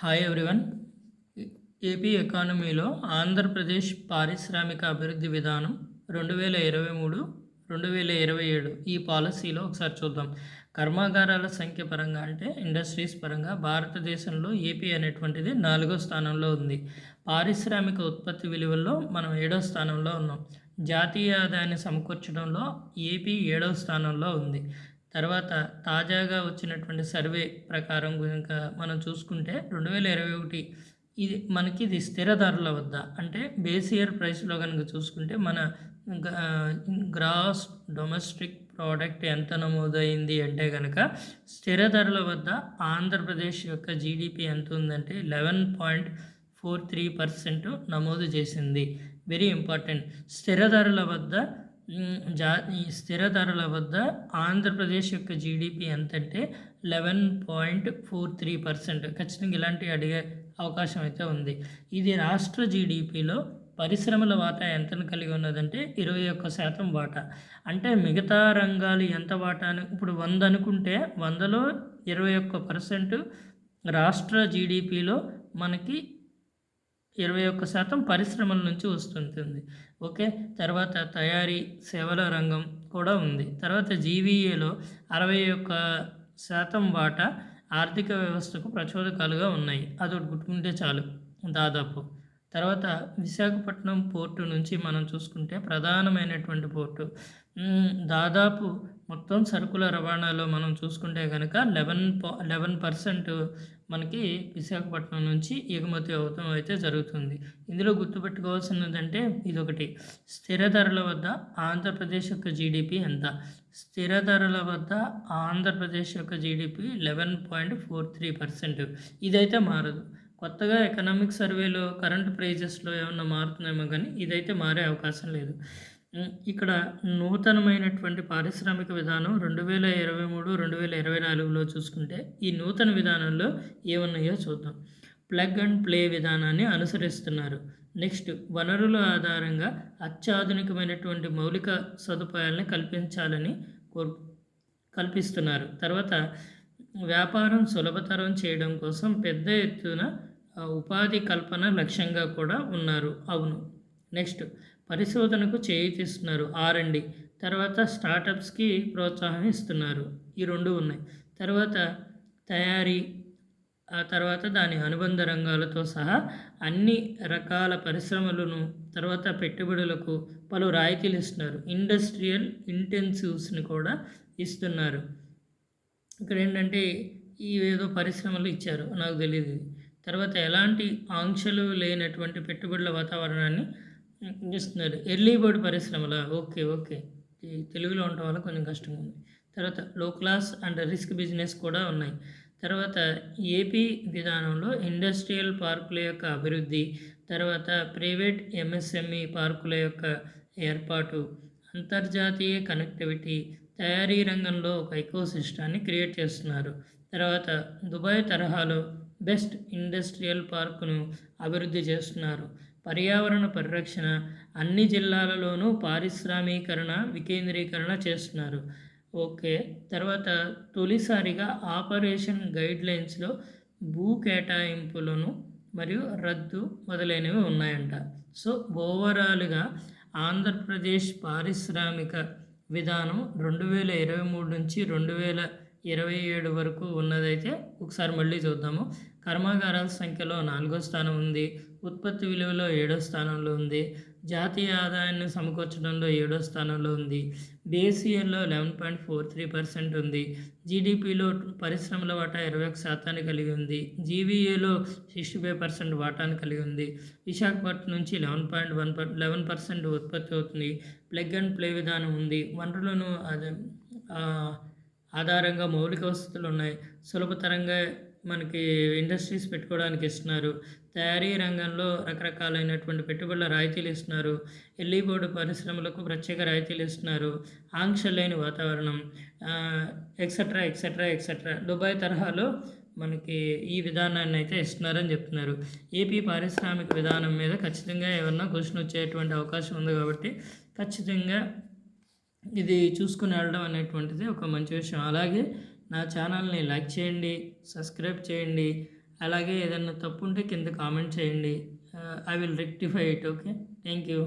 Hi everyone. AP ఎకానమీలో ఆంధ్రప్రదేశ్ పారిశ్రామిక అభివృద్ధి విధానం 2023-2027 ఈ పాలసీలో ఒకసారి చూద్దాం. కర్మాగారాల సంఖ్య పరంగా అంటే ఇండస్ట్రీస్ పరంగా భారతదేశంలో ఏపీ అనేటువంటిది 4వ స్థానంలో ఉంది. పారిశ్రామిక ఉత్పత్తి విలువల్లో మనం 7వ స్థానంలో ఉన్నాం. జాతీయ ఆదాయాన్ని సమకూర్చడంలో ఏపీ 7వ స్థానంలో ఉంది. తర్వాత తాజాగా వచ్చినటువంటి సర్వే ప్రకారం కనుక మనం చూసుకుంటే 2021 ఇది స్థిర ధరల వద్ద అంటే బేస్ ఇయర్ ప్రైస్లో కనుక చూసుకుంటే మన గ్రాస్ డొమెస్టిక్ ప్రోడక్ట్ ఎంత నమోదైంది అంటే కనుక స్థిర ధరల వద్ద ఆంధ్రప్రదేశ్ యొక్క జీడిపి ఎంత ఉందంటే 11.43% నమోదు చేసింది. Very important. ఈ స్థిర ధరల వద్ద ఆంధ్రప్రదేశ్ యొక్క జీడిపి ఎంతంటే 11.43%. ఖచ్చితంగా ఇలాంటివి అడిగే అవకాశం అయితే ఉంది. ఇది రాష్ట్ర జీడిపిలో పరిశ్రమల వాటా ఎంతను కలిగి ఉన్నదంటే 21% వాటా. అంటే మిగతా రంగాలు ఎంత వాటాను ఇప్పుడు 100 అనుకుంటే 100లో 21% రాష్ట్ర జీడిపిలో మనకి 21% పరిశ్రమల నుంచి వస్తుంటుంది. ఓకే. తర్వాత తయారీ సేవల రంగం కూడా ఉంది. తర్వాత జీవీఏలో 61% వాటా ఆర్థిక వ్యవస్థకు ప్రచోదకాలుగా ఉన్నాయి. అదొకటి గుర్తుకుంటే చాలు దాదాపు. తర్వాత విశాఖపట్నం పోర్టు నుంచి మనం చూసుకుంటే ప్రధానమైనటువంటి పోర్టు. దాదాపు మొత్తం సరుకుల రవాణాలో మనం చూసుకుంటే కనుక 11% మనకి విశాఖపట్నం నుంచి ఎగుమతి అవటం అయితే జరుగుతుంది. ఇందులో గుర్తుపెట్టుకోవాల్సినదంటే ఇదొకటి. స్థిర ధరల వద్ద ఆంధ్రప్రదేశ్ యొక్క జీడిపి ఎంత? స్థిర ధరల వద్ద ఆంధ్రప్రదేశ్ యొక్క జీడిపి 11.43%. ఇదైతే మారదు. కొత్తగా ఎకనామిక్ సర్వేలో కరెంట్ ప్రైజెస్లో ఏమన్నా మారుతున్నాయేమో కానీ ఇదైతే మారే అవకాశం లేదు. ఇక్కడ నూతనమైనటువంటి పారిశ్రామిక విధానం 2023-2024లో చూసుకుంటే ఈ నూతన విధానంలో ఏమున్నాయో చూద్దాం. ప్లగ్ అండ్ ప్లే విధానాన్ని అనుసరిస్తున్నారు. నెక్స్ట్, వనరుల ఆధారంగా అత్యాధునికమైనటువంటి మౌలిక సదుపాయాలని కల్పిస్తున్నారు. తర్వాత వ్యాపారం సులభతరం చేయడం కోసం పెద్ద ఎత్తున ఉపాధి కల్పన లక్ష్యంగా కూడా ఉన్నారు. అవును. నెక్స్ట్, పరిశోధనకు చేయూతిస్తున్నారు, R&D. తర్వాత స్టార్టప్స్కి ప్రోత్సాహం ఇస్తున్నారు. ఈ 2 ఉన్నాయి. తర్వాత తయారీ, ఆ తర్వాత దాని అనుబంధ రంగాలతో సహా అన్ని రకాల పరిశ్రమలను తర్వాత పెట్టుబడులకు పలు రాయితీలు ఇస్తున్నారు. ఇండస్ట్రియల్ ఇంటెన్సివ్స్ని కూడా ఇస్తున్నారు. ఇక్కడ ఏంటంటే ఏదో పరిశ్రమలు ఇచ్చారు, నాకు తెలియదు. తర్వాత ఎలాంటి ఆంక్షలు లేనటువంటి పెట్టుబడుల వాతావరణాన్ని ఇస్తున్నారు. ఎర్లీ బర్డ్ పరిశ్రమల ఓకే ఈ తెలుగులో ఉండటం వల్ల కొంచెం కష్టంగా ఉంది. తర్వాత లో క్లాస్ అండ్ రిస్క్ బిజినెస్ కూడా ఉన్నాయి. తర్వాత ఏపీ విధానంలో ఇండస్ట్రియల్ పార్కుల యొక్క అభివృద్ధి, తర్వాత ప్రైవేట్ MSME పార్కుల యొక్క ఏర్పాటు, అంతర్జాతీయ కనెక్టివిటీ, తయారీ రంగంలో ఒక ఎకోసిస్టాన్ని క్రియేట్ చేస్తున్నారు. తర్వాత దుబాయ్ తరహాలో బెస్ట్ ఇండస్ట్రియల్ పార్కును అభివృద్ధి చేస్తున్నారు. పర్యావరణ పరిరక్షణ, అన్ని జిల్లాలలోనూ పారిశ్రామీకరణ వికేంద్రీకరణ చేస్తున్నారు. ఓకే. తర్వాత తొలిసారిగా ఆపరేషన్ గైడ్లైన్స్లో భూ కేటాయింపులను మరియు రద్దు మొదలైనవి ఉన్నాయంట. సో ఓవరాల్గా ఆంధ్రప్రదేశ్ పారిశ్రామిక విధానం 2023 నుంచి 2027 వరకు ఉన్నదైతే ఒకసారి మళ్ళీ చూద్దాము. కర్మాగారాల సంఖ్యలో 4వ స్థానం ఉంది. ఉత్పత్తి విలువలో 7వ స్థానంలో ఉంది. జాతీయ ఆదాయాన్ని సమకూర్చడంలో 7వ స్థానంలో ఉంది. బేస్ ఇయర్లో 11.43% ఉంది. జీడిపిలో పరిశ్రమల వాటా 21% కలిగి ఉంది. జీవీఏలో 65% వాటాను కలిగి ఉంది. విశాఖపట్నం నుంచి 11% ఉత్పత్తి అవుతుంది. ప్లగ్ అండ్ ప్లే విధానం ఉంది. వనరులను ఆధారంగా మౌలిక వసతులు ఉన్నాయి. సులభతరంగా మనకి ఇండస్ట్రీస్ పెట్టుకోవడానికి ఇస్తున్నారు. తయారీ రంగంలో రకరకాలైనటువంటి పెట్టుబడుల రాయితీలు ఇస్తున్నారు. ఎర్లీ బోర్డు పరిశ్రమలకు ప్రత్యేక రాయితీలు ఇస్తున్నారు. ఆంక్షలు లేని వాతావరణం, ఎక్సెట్రా. దుబాయ్ తరహాలో మనకి ఈ విధానాన్ని అయితే ఇస్తున్నారని చెప్తున్నారు. ఏపీ పారిశ్రామిక విధానం మీద ఖచ్చితంగా ఏమన్నా క్వశ్చన్ వచ్చేటువంటి అవకాశం ఉంది కాబట్టి ఖచ్చితంగా ఇది చూసుకుని వెళ్ళడం అనేటువంటిది ఒక మంచి విషయం. అలాగే నా ఛానల్ని లైక్ చేయండి, సబ్స్క్రైబ్ చేయండి. అలాగే ఏదైనా తప్పు ఉంటే కింద కామెంట్ చేయండి. I will rectify it. Okay. Thank you.